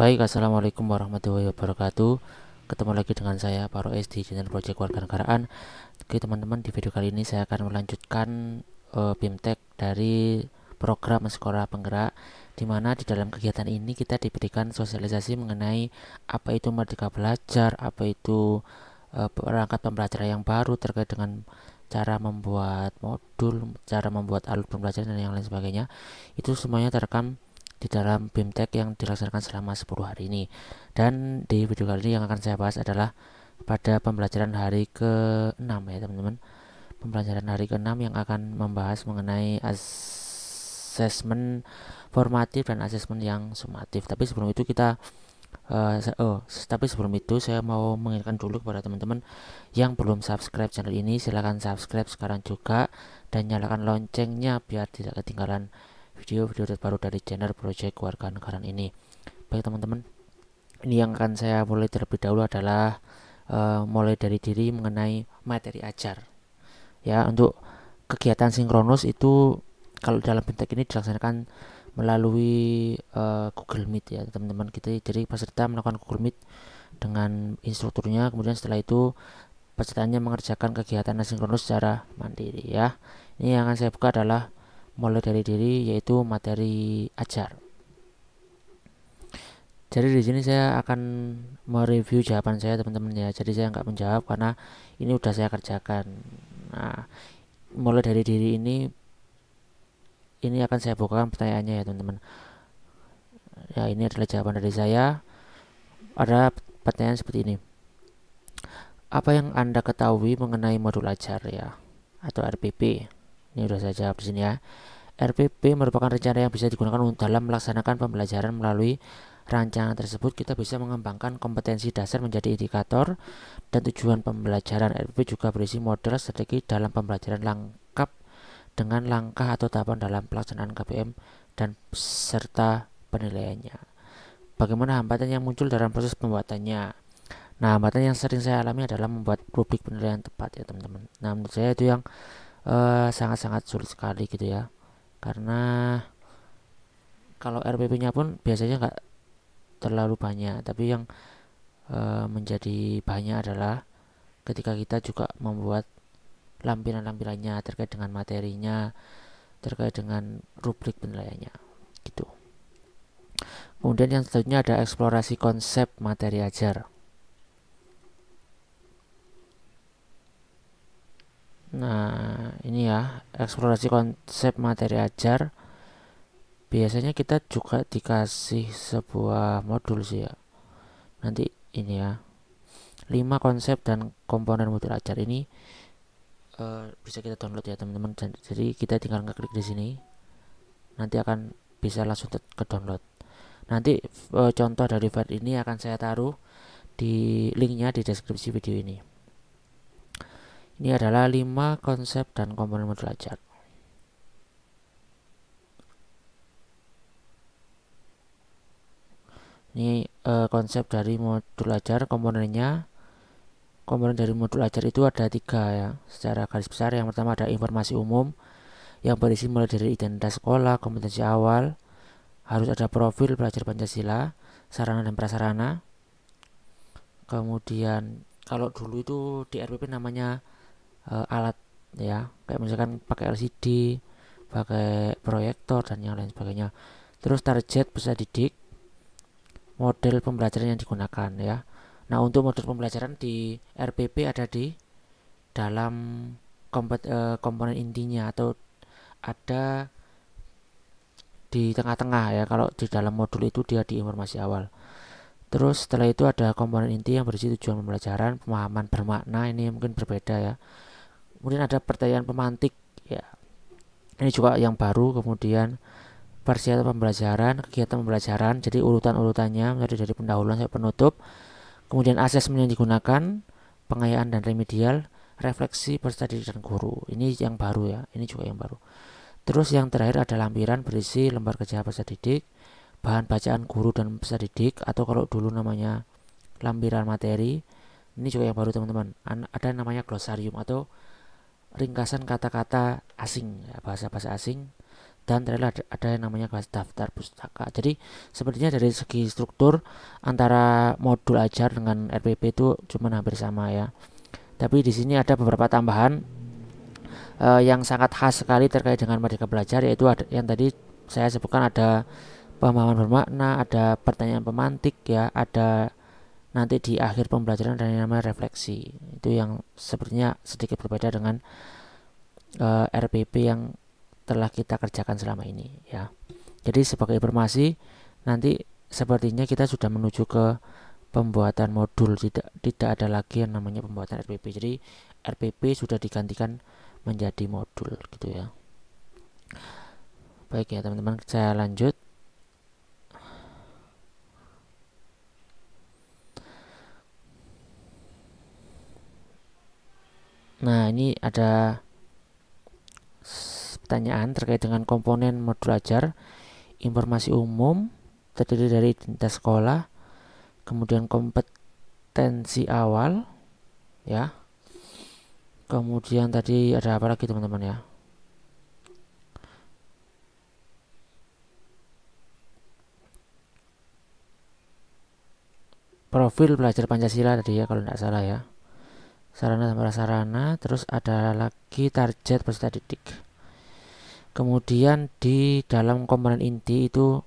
Baik, assalamualaikum warahmatullahi wabarakatuh. Ketemu lagi dengan saya Paroes di channel Project Warganegaraan. Oke teman-teman, di video kali ini saya akan melanjutkan BIMTEK dari program Sekolah Penggerak, di mana di dalam kegiatan ini kita diberikan sosialisasi mengenai apa itu Merdeka Belajar, apa itu perangkat pembelajaran yang baru terkait dengan cara membuat modul, cara membuat alur pembelajaran dan yang lain sebagainya. Itu semuanya terekam di dalam BIMTEK yang dilaksanakan selama 10 hari ini. Dan di video kali ini yang akan saya bahas adalah pada pembelajaran hari ke-6 ya teman-teman. Pembelajaran hari ke-6 yang akan membahas mengenai asesmen formatif dan asesmen yang sumatif. Tapi sebelum itu saya mau mengingatkan dulu kepada teman-teman yang belum subscribe channel ini, silahkan subscribe sekarang juga dan nyalakan loncengnya biar tidak ketinggalan video-video terbaru dari channel Project Warganegaraan ini. Baik teman-teman, ini yang akan saya mulai terlebih dahulu adalah mulai dari diri mengenai materi ajar. Ya, untuk kegiatan sinkronus itu kalau dalam BIMTEK ini dilaksanakan melalui Google Meet ya teman-teman. Jadi peserta melakukan Google Meet dengan instrukturnya, kemudian setelah itu pesertanya mengerjakan kegiatan asinkronus secara mandiri ya. Ini yang akan saya buka adalah mulai dari diri, yaitu materi ajar. Jadi di sini saya akan mereview jawaban saya teman-teman ya. Jadi saya nggak menjawab karena ini udah saya kerjakan. Nah, mulai dari diri ini akan saya bukakan pertanyaannya ya teman-teman. Ya, ini adalah jawaban dari saya. Ada pertanyaan seperti ini. Apa yang Anda ketahui mengenai modul ajar ya, atau RPP? Ini udah saya jawab di sini ya. RPP merupakan rencana yang bisa digunakan dalam melaksanakan pembelajaran. Melalui rancangan tersebut kita bisa mengembangkan kompetensi dasar menjadi indikator dan tujuan pembelajaran. RPP juga berisi model strategi dalam pembelajaran lengkap dengan langkah atau tahapan dalam pelaksanaan KBM dan serta penilaiannya. Bagaimana hambatan yang muncul dalam proses pembuatannya? Nah, hambatan yang sering saya alami adalah membuat rubrik penilaian tepat ya teman-teman. Nah, menurut saya itu yang sangat-sangat sulit sekali gitu ya, karena kalau RPP-nya pun biasanya nggak terlalu banyak, tapi yang menjadi banyak adalah ketika kita juga membuat lampiran-lampirannya terkait dengan materinya, terkait dengan rubrik penilaiannya gitu. Kemudian yang selanjutnya ada eksplorasi konsep materi ajar. Nah, ini ya, eksplorasi konsep materi ajar. Biasanya kita juga dikasih sebuah modul sih ya. Nanti ini ya, 5 konsep dan komponen modul ajar ini bisa kita download ya teman-teman. Jadi kita tinggal ngeklik di sini, nanti akan bisa langsung ke download. Nanti contoh dari file ini akan saya taruh di linknya di deskripsi video ini. Ini adalah 5 konsep dan komponen modul ajar. Ini konsep dari modul ajar, komponennya. Komponen dari modul ajar itu ada 3 ya, secara garis besar. Yang pertama ada informasi umum yang berisi mulai dari identitas sekolah, kompetensi awal, harus ada profil belajar Pancasila, sarana dan prasarana. Kemudian kalau dulu itu di RPP namanya alat ya, kayak misalkan pakai LCD, pakai proyektor dan yang lain sebagainya. Terus target peserta didik, model pembelajaran yang digunakan ya. Nah, untuk model pembelajaran di RPP ada di dalam komponen intinya, atau ada di tengah-tengah ya. Kalau di dalam modul itu dia di informasi awal. Terus setelah itu ada komponen inti yang berisi tujuan pembelajaran, pemahaman bermakna, ini mungkin berbeda ya. Kemudian ada pertanyaan pemantik ya, ini juga yang baru. Kemudian persiapan pembelajaran, kegiatan pembelajaran, jadi urutan-urutannya mulai dari pendahuluan sampai penutup. Kemudian asesmen yang digunakan, pengayaan dan remedial, refleksi peserta didik dan guru. Ini yang baru ya, ini juga yang baru. Terus yang terakhir ada lampiran berisi lembar kerja peserta didik, bahan bacaan guru dan peserta didik, atau kalau dulu namanya lampiran materi. Ini juga yang baru teman-teman. Ada namanya glosarium atau ringkasan kata-kata asing ya, bahasa-bahasa asing. dan terakhir ada yang namanya kelas daftar pustaka. Jadi sepertinya dari segi struktur antara modul ajar dengan RPP itu cuma hampir sama ya. Tapi di sini ada beberapa tambahan yang sangat khas sekali terkait dengan Merdeka Belajar, yaitu ada yang tadi saya sebutkan, ada pemahaman bermakna, ada pertanyaan pemantik ya, ada nanti di akhir pembelajaran ada yang namanya refleksi. Itu yang sepertinya sedikit berbeda dengan RPP yang telah kita kerjakan selama ini ya. Jadi sebagai informasi, nanti sepertinya kita sudah menuju ke pembuatan modul, tidak ada lagi yang namanya pembuatan RPP. Jadi RPP sudah digantikan menjadi modul gitu ya. Baik ya teman-teman, saya lanjut. Nah, ini ada pertanyaan terkait dengan komponen modul ajar. Informasi umum terdiri dari identitas sekolah, kemudian kompetensi awal ya. Kemudian tadi ada apa lagi teman-teman ya? Profil belajar Pancasila tadi ya kalau tidak salah ya. Sarana dan prasarana, terus ada lagi target peserta didik. Kemudian di dalam komponen inti itu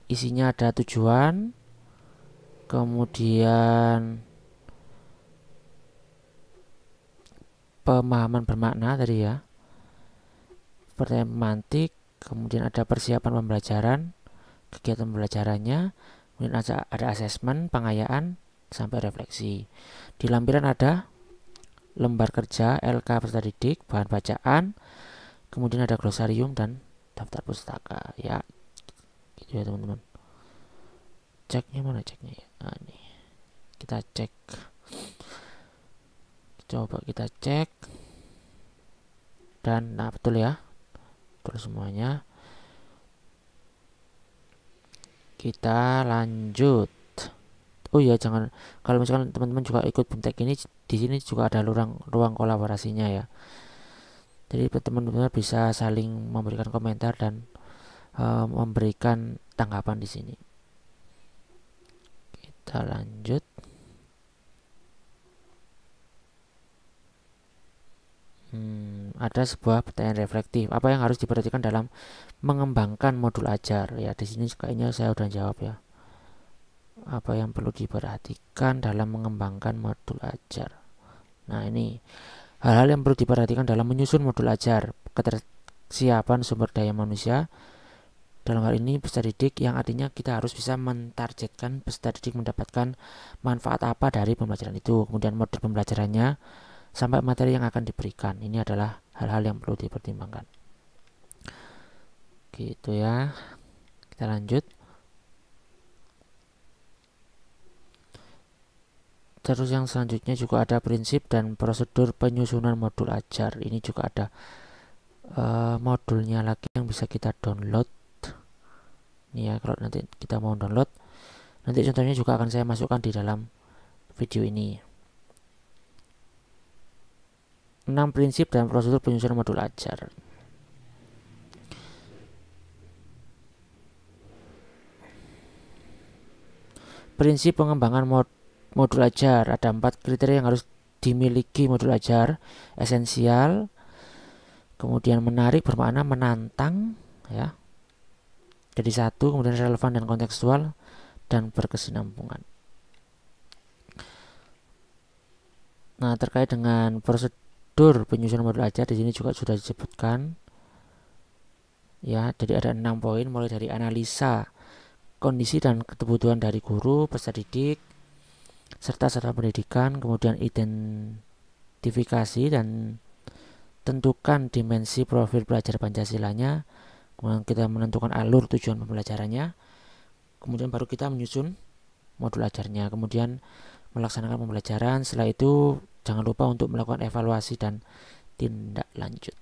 isinya ada tujuan, kemudian pemahaman bermakna tadi ya, pertanyaan pemantik, kemudian ada persiapan pembelajaran, kegiatan pembelajarannya, kemudian ada asesmen, pengayaan, sampai refleksi. Di lampiran ada lembar kerja, LK peserta didik, bahan bacaan, kemudian ada glosarium dan daftar pustaka ya, gitu ya teman-teman. Ceknya mana ceknya ya? Nah, ini kita cek, coba kita cek, dan nah betul ya, betul semuanya. Kita lanjut. Oh iya, jangan, kalau misalkan teman-teman juga ikut BIMTEK ini, di sini juga ada ruang kolaborasinya ya. Jadi teman-teman bisa saling memberikan komentar dan memberikan tanggapan di sini. Kita lanjut. Ada sebuah pertanyaan reflektif. Apa yang harus diperhatikan dalam mengembangkan modul ajar? Ya, di sini kayaknya saya udah jawab ya. Apa yang perlu diperhatikan dalam mengembangkan modul ajar? Nah, ini hal-hal yang perlu diperhatikan dalam menyusun modul ajar. Ketersiapan sumber daya manusia, dalam hal ini peserta didik, yang artinya kita harus bisa mentargetkan peserta didik mendapatkan manfaat apa dari pembelajaran itu. Kemudian model pembelajarannya sampai materi yang akan diberikan. Ini adalah hal-hal yang perlu dipertimbangkan. Gitu ya. Kita lanjut. Terus yang selanjutnya juga ada prinsip dan prosedur penyusunan modul ajar. Ini juga ada modulnya lagi yang bisa kita download. Ini ya, kalau nanti kita mau download, nanti contohnya juga akan saya masukkan di dalam video ini. 6 prinsip dan prosedur penyusunan modul ajar. Prinsip pengembangan modul ajar, ada 4 kriteria yang harus dimiliki modul ajar: esensial, kemudian menarik, bermakna, menantang ya, jadi satu, kemudian relevan dan kontekstual, dan berkesinambungan. Nah, terkait dengan prosedur penyusunan modul ajar, di sini juga sudah disebutkan ya. Jadi ada 6 poin, mulai dari analisa kondisi dan kebutuhan dari guru, peserta didik, serta sarana pendidikan, kemudian identifikasi dan tentukan dimensi profil belajar Pancasilanya, kemudian kita menentukan alur tujuan pembelajarannya, kemudian baru kita menyusun modul ajarnya, kemudian melaksanakan pembelajaran. Setelah itu jangan lupa untuk melakukan evaluasi dan tindak lanjut.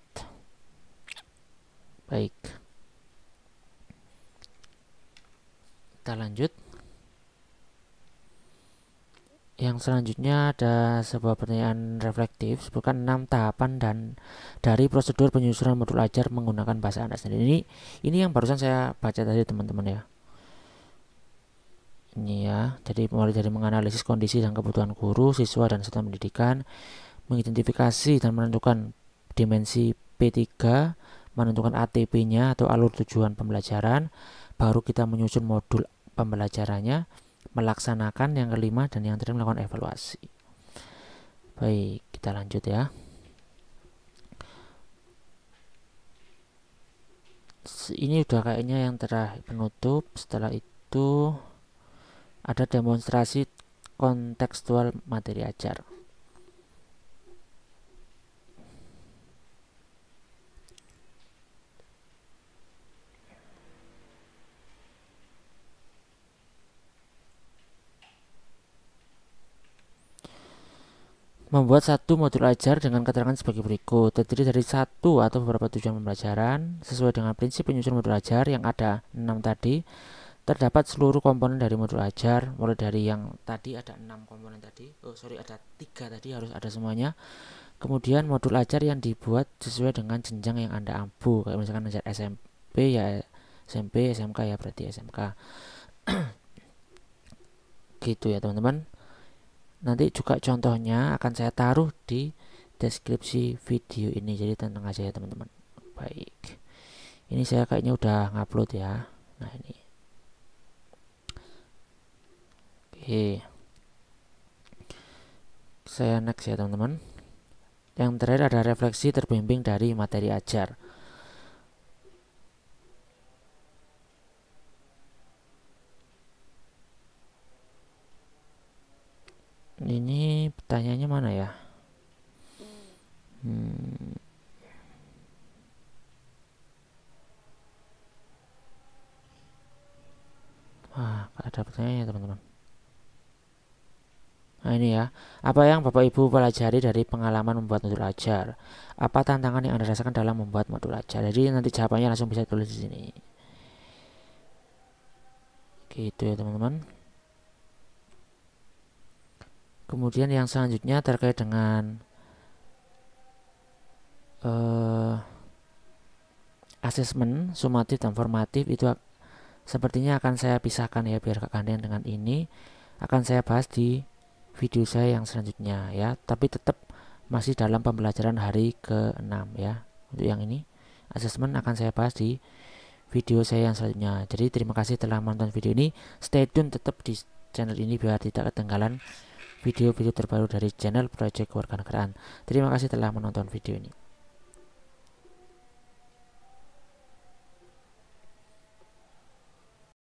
Baik, kita lanjut. Yang selanjutnya ada sebuah pertanyaan reflektif, sebutkan 6 tahapan dan dari prosedur penyusunan modul ajar menggunakan bahasa Anda sendiri. Ini yang barusan saya baca tadi teman-teman ya. Ini ya, jadi mulai dari menganalisis kondisi dan kebutuhan guru, siswa, dan satuan pendidikan, mengidentifikasi dan menentukan dimensi P3, menentukan ATP-nya atau alur tujuan pembelajaran, baru kita menyusun modul pembelajarannya, melaksanakan yang kelima, dan yang terakhir melakukan evaluasi. Baik, kita lanjut ya. Ini udah kayaknya yang terakhir penutup. Setelah itu ada demonstrasi kontekstual materi ajar. Membuat satu modul ajar dengan keterangan sebagai berikut, terdiri dari satu atau beberapa tujuan pembelajaran sesuai dengan prinsip penyusunan modul ajar yang ada 6 tadi. Terdapat seluruh komponen dari modul ajar, mulai dari yang tadi ada 6 komponen tadi, ada 3 tadi, harus ada semuanya. Kemudian modul ajar yang dibuat sesuai dengan jenjang yang Anda ampu, kayak misalkan ajar SMP ya SMP, SMK ya berarti SMK. Gitu ya teman-teman. Nanti juga contohnya akan saya taruh di deskripsi video ini, jadi tenang aja ya teman-teman. Baik, ini saya kayaknya udah ngupload ya. Nah ini, oke, saya next ya teman-teman. Yang terakhir ada refleksi terbimbing dari materi ajar. Ini pertanyaannya mana ya? Ada pertanyaannya teman-teman. Nah ini ya, apa yang Bapak Ibu pelajari dari pengalaman membuat modul ajar? Apa tantangan yang Anda rasakan dalam membuat modul ajar? Jadi nanti jawabannya langsung bisa tulis di sini. Gitu ya teman-teman. Kemudian yang selanjutnya terkait dengan asesmen sumatif dan formatif, itu sepertinya akan saya pisahkan ya biar kegantian dengan ini. Akan saya bahas di video saya yang selanjutnya ya, tapi tetap masih dalam pembelajaran hari ke-6 ya. Untuk yang ini asesmen akan saya bahas di video saya yang selanjutnya. Jadi terima kasih telah menonton video ini. Stay tune tetap di channel ini biar tidak ketinggalan video-video terbaru dari channel Project Kewarganegaraan. Terima kasih telah menonton video ini.